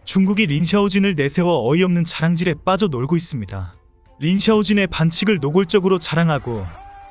중국이 린샤오진을 내세워 어이없는 자랑질에 빠져 놀고 있습니다. 린샤오진의 반칙을 노골적으로 자랑하고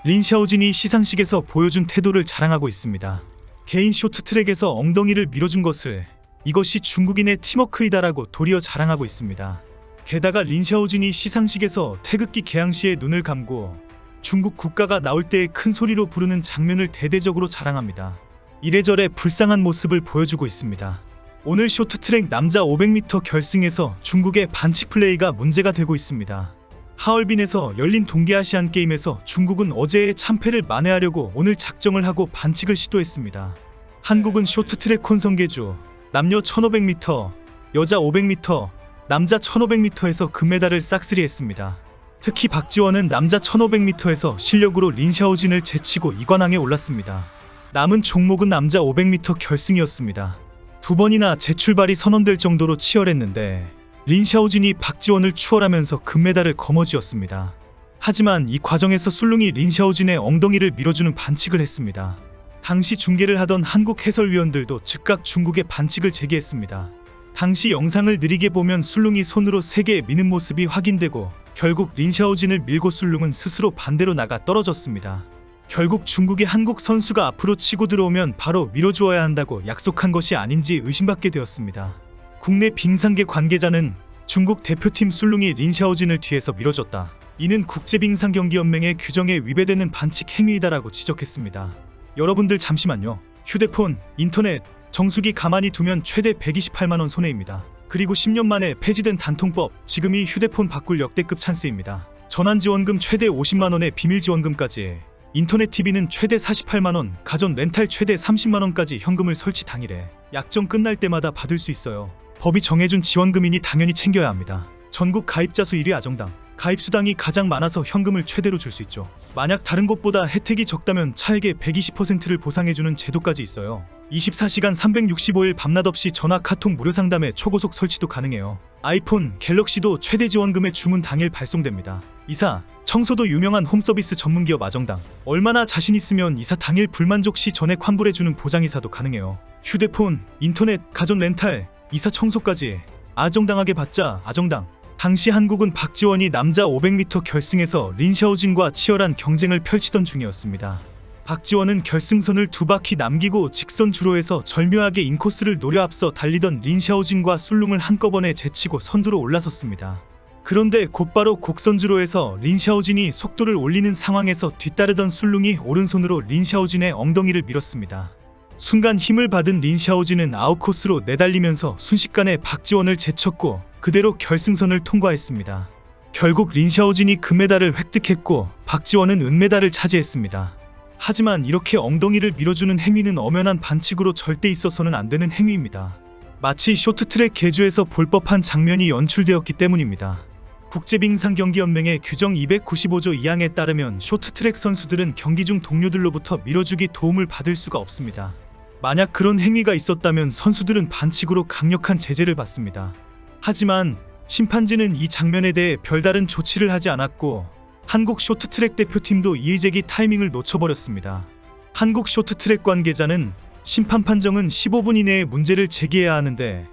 린샤오진이 시상식에서 보여준 태도를 자랑하고 있습니다. 개인 쇼트트랙에서 엉덩이를 밀어준 것을 이것이 중국인의 팀워크이다라고 도리어 자랑하고 있습니다. 게다가 린샤오진이 시상식에서 태극기 개항 시에 눈을 감고 중국 국가가 나올 때의 큰 소리로 부르는 장면을 대대적으로 자랑합니다. 이래저래 불쌍한 모습을 보여주고 있습니다. 오늘 쇼트트랙 남자 500m 결승에서 중국의 반칙 플레이가 문제가 되고 있습니다. 하얼빈에서 열린 동계아시안게임에서 중국은 어제의 참패를 만회하려고 오늘 작정을 하고 반칙을 시도했습니다. 한국은 쇼트트랙 혼성계주 남녀 1500m, 여자 500m, 남자 1500m에서 금메달을 싹쓸이했습니다. 특히 박지원은 남자 1500m에서 실력으로 린샤오진을 제치고 2관왕에 올랐습니다. 남은 종목은 남자 500m 결승이었습니다. 두 번이나 재출발이 선언될 정도로 치열했는데 린샤오진이 박지원을 추월하면서 금메달을 거머쥐었습니다. 하지만 이 과정에서 술룽이 린샤오진의 엉덩이를 밀어주는 반칙을 했습니다. 당시 중계를 하던 한국 해설위원들도 즉각 중국의 반칙을 제기했습니다. 당시 영상을 느리게 보면 술룽이 손으로 3개 미는 모습이 확인되고 결국 린샤오진을 밀고 술룽은 스스로 반대로 나가 떨어졌습니다. 결국 중국이 한국 선수가 앞으로 치고 들어오면 바로 밀어주어야 한다고 약속한 것이 아닌지 의심받게 되었습니다. 국내 빙상계 관계자는 중국 대표팀 술룽이 린샤오진을 뒤에서 밀어줬다. 이는 국제빙상경기연맹의 규정에 위배되는 반칙 행위이다라고 지적했습니다. 여러분들 잠시만요. 휴대폰, 인터넷, 정수기 가만히 두면 최대 128만원 손해입니다. 그리고 10년 만에 폐지된 단통법, 지금이 휴대폰 바꿀 역대급 찬스입니다. 전환지원금 최대 50만원의 비밀지원금까지, 인터넷 TV는 최대 48만원, 가전 렌탈 최대 30만원까지 현금을 설치 당일에 약정 끝날 때마다 받을 수 있어요. 법이 정해준 지원금이니 당연히 챙겨야 합니다. 전국 가입자 수 1위 아정당, 가입수당이 가장 많아서 현금을 최대로 줄 수 있죠. 만약 다른 곳보다 혜택이 적다면 차액의 120%를 보상해주는 제도까지 있어요. 24시간 365일 밤낮 없이 전화 카톡 무료 상담에 초고속 설치도 가능해요. 아이폰, 갤럭시도 최대 지원금의 주문 당일 발송됩니다. 이사, 청소도 유명한 홈서비스 전문기업 아정당. 얼마나 자신 있으면 이사 당일 불만족 시 전액 환불해주는 보장이사도 가능해요. 휴대폰, 인터넷, 가전 렌탈, 이사 청소까지 아정당하게 받자. 아정당. 당시 한국은 박지원이 남자 500m 결승에서 린샤오진과 치열한 경쟁을 펼치던 중이었습니다. 박지원은 결승선을 2바퀴 남기고 직선 주로에서 절묘하게 인코스를 노려 앞서 달리던 린샤오진과 술룽을 한꺼번에 제치고 선두로 올라섰습니다. 그런데 곧바로 곡선주로에서 린샤오진이 속도를 올리는 상황에서 뒤따르던 술룽이 오른손으로 린샤오진의 엉덩이를 밀었습니다. 순간 힘을 받은 린샤오진은 아웃코스로 내달리면서 순식간에 박지원을 제쳤고 그대로 결승선을 통과했습니다. 결국 린샤오진이 금메달을 획득했고 박지원은 은메달을 차지했습니다. 하지만 이렇게 엉덩이를 밀어주는 행위는 엄연한 반칙으로 절대 있어서는 안 되는 행위입니다. 마치 쇼트트랙 계주에서 볼 법한 장면이 연출되었기 때문입니다. 국제빙상경기연맹의 규정 295조 2항에 따르면 쇼트트랙 선수들은 경기 중 동료들로부터 밀어주기 도움을 받을 수가 없습니다. 만약 그런 행위가 있었다면 선수들은 반칙으로 강력한 제재를 받습니다. 하지만 심판진은 이 장면에 대해 별다른 조치를 하지 않았고 한국 쇼트트랙 대표팀도 이의제기 타이밍을 놓쳐버렸습니다. 한국 쇼트트랙 관계자는 심판 판정은 15분 이내에 문제를 제기해야 하는데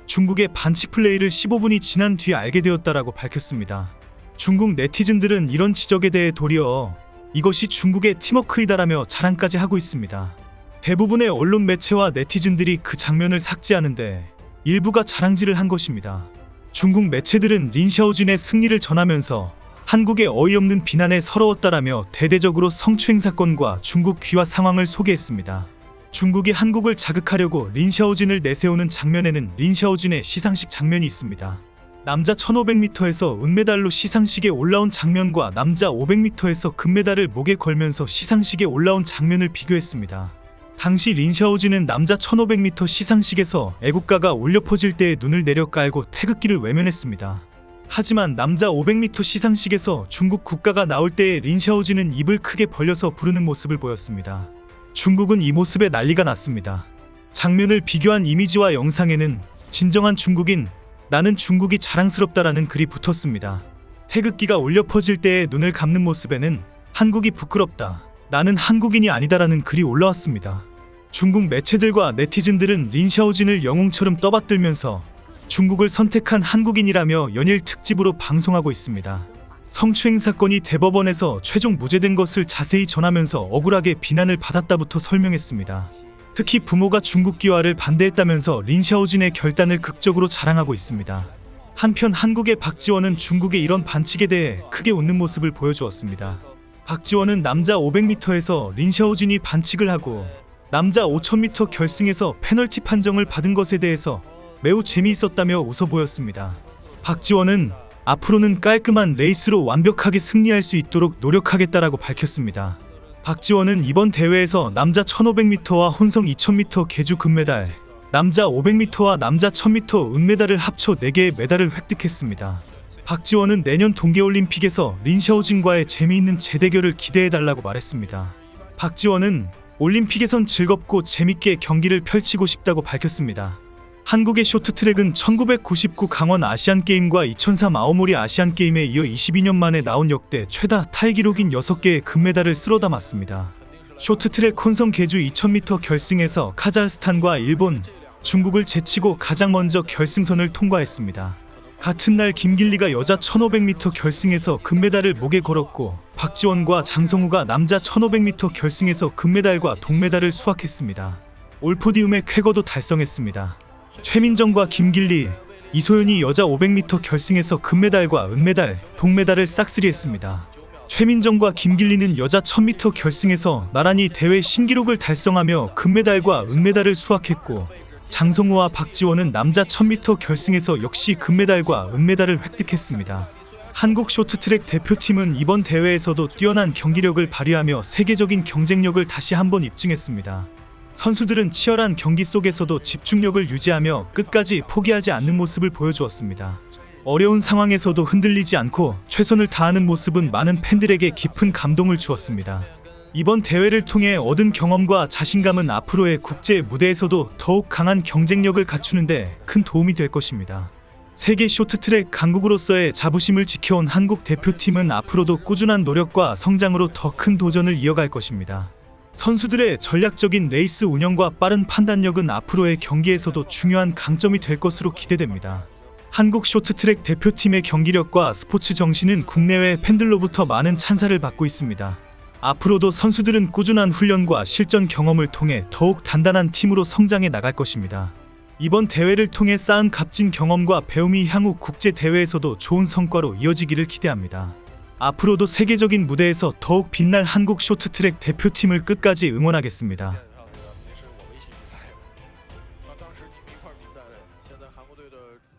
중국의 반칙 플레이를 15분이 지난 뒤에 알게 되었다라고 밝혔습니다. 중국 네티즌들은 이런 지적에 대해 도리어 이것이 중국의 팀워크이다라며 자랑까지 하고 있습니다. 대부분의 언론 매체와 네티즌들이 그 장면을 삭제하는데 일부가 자랑질을 한 것입니다. 중국 매체들은 린샤오진의 승리를 전하면서 한국의 어이없는 비난에 서러웠다라며 대대적으로 성추행 사건과 중국 귀화 상황을 소개했습니다. 중국이 한국을 자극하려고 린샤오진을 내세우는 장면에는 린샤오진의 시상식 장면이 있습니다. 남자 1500m에서 은메달로 시상식에 올라온 장면과 남자 500m에서 금메달을 목에 걸면서 시상식에 올라온 장면을 비교했습니다. 당시 린샤오진은 남자 1500m 시상식에서 애국가가 울려 퍼질 때에 눈을 내려 깔고 태극기를 외면했습니다. 하지만 남자 500m 시상식에서 중국 국가가 나올 때에 린샤오진은 입을 크게 벌려서 부르는 모습을 보였습니다. 중국은 이 모습에 난리가 났습니다. 장면을 비교한 이미지와 영상에는 진정한 중국인, 나는 중국이 자랑스럽다라는 글이 붙었습니다. 태극기가 울려 퍼질 때에 눈을 감는 모습에는 한국이 부끄럽다, 나는 한국인이 아니다라는 글이 올라왔습니다. 중국 매체들과 네티즌들은 린샤오진을 영웅처럼 떠받들면서 중국을 선택한 한국인이라며 연일 특집으로 방송하고 있습니다. 성추행 사건이 대법원에서 최종 무죄된 것을 자세히 전하면서 억울하게 비난을 받았다부터 설명했습니다. 특히 부모가 중국 귀화를 반대했다면서 린샤오진의 결단을 극적으로 자랑하고 있습니다. 한편 한국의 박지원은 중국의 이런 반칙에 대해 크게 웃는 모습을 보여주었습니다. 박지원은 남자 500m에서 린샤오진이 반칙을 하고 남자 5000m 결승에서 페널티 판정을 받은 것에 대해서 매우 재미있었다며 웃어 보였습니다. 박지원은 앞으로는 깔끔한 레이스로 완벽하게 승리할 수 있도록 노력하겠다라고 밝혔습니다. 박지원은 이번 대회에서 남자 1500m와 혼성 2000m 계주 금메달, 남자 500m와 남자 1000m 은메달을 합쳐 4개의 메달을 획득했습니다. 박지원은 내년 동계올림픽에서 린샤오진과의 재미있는 재대결을 기대해달라고 말했습니다. 박지원은 올림픽에선 즐겁고 재밌게 경기를 펼치고 싶다고 밝혔습니다. 한국의 쇼트트랙은 1999 강원 아시안게임과 2003 아오모리 아시안게임에 이어 22년 만에 나온 역대 최다 타이 기록인 6개의 금메달을 쓸어 담았습니다. 쇼트트랙 혼성 계주 2000m 결승에서 카자흐스탄과 일본, 중국을 제치고 가장 먼저 결승선을 통과했습니다. 같은 날 김길리가 여자 1500m 결승에서 금메달을 목에 걸었고 박지원과 장성우가 남자 1500m 결승에서 금메달과 동메달을 수확했습니다. 올포디움의 쾌거도 달성했습니다. 최민정과 김길리, 이소연이 여자 500m 결승에서 금메달과 은메달, 동메달을 싹쓸이했습니다. 최민정과 김길리는 여자 1000m 결승에서 나란히 대회 신기록을 달성하며 금메달과 은메달을 수확했고 장성우와 박지원은 남자 1000m 결승에서 역시 금메달과 은메달을 획득했습니다. 한국 쇼트트랙 대표팀은 이번 대회에서도 뛰어난 경기력을 발휘하며 세계적인 경쟁력을 다시 한번 입증했습니다. 선수들은 치열한 경기 속에서도 집중력을 유지하며 끝까지 포기하지 않는 모습을 보여주었습니다. 어려운 상황에서도 흔들리지 않고 최선을 다하는 모습은 많은 팬들에게 깊은 감동을 주었습니다. 이번 대회를 통해 얻은 경험과 자신감은 앞으로의 국제 무대에서도 더욱 강한 경쟁력을 갖추는 데 큰 도움이 될 것입니다. 세계 쇼트트랙 강국으로서의 자부심을 지켜온 한국 대표팀은 앞으로도 꾸준한 노력과 성장으로 더 큰 도전을 이어갈 것입니다. 선수들의 전략적인 레이스 운영과 빠른 판단력은 앞으로의 경기에서도 중요한 강점이 될 것으로 기대됩니다. 한국 쇼트트랙 대표팀의 경기력과 스포츠 정신은 국내외 팬들로부터 많은 찬사를 받고 있습니다. 앞으로도 선수들은 꾸준한 훈련과 실전 경험을 통해 더욱 단단한 팀으로 성장해 나갈 것입니다. 이번 대회를 통해 쌓은 값진 경험과 배움이 향후 국제 대회에서도 좋은 성과로 이어지기를 기대합니다. 앞으로도 세계적인 무대에서 더욱 빛날 한국 쇼트트랙 대표팀을 끝까지 응원하겠습니다.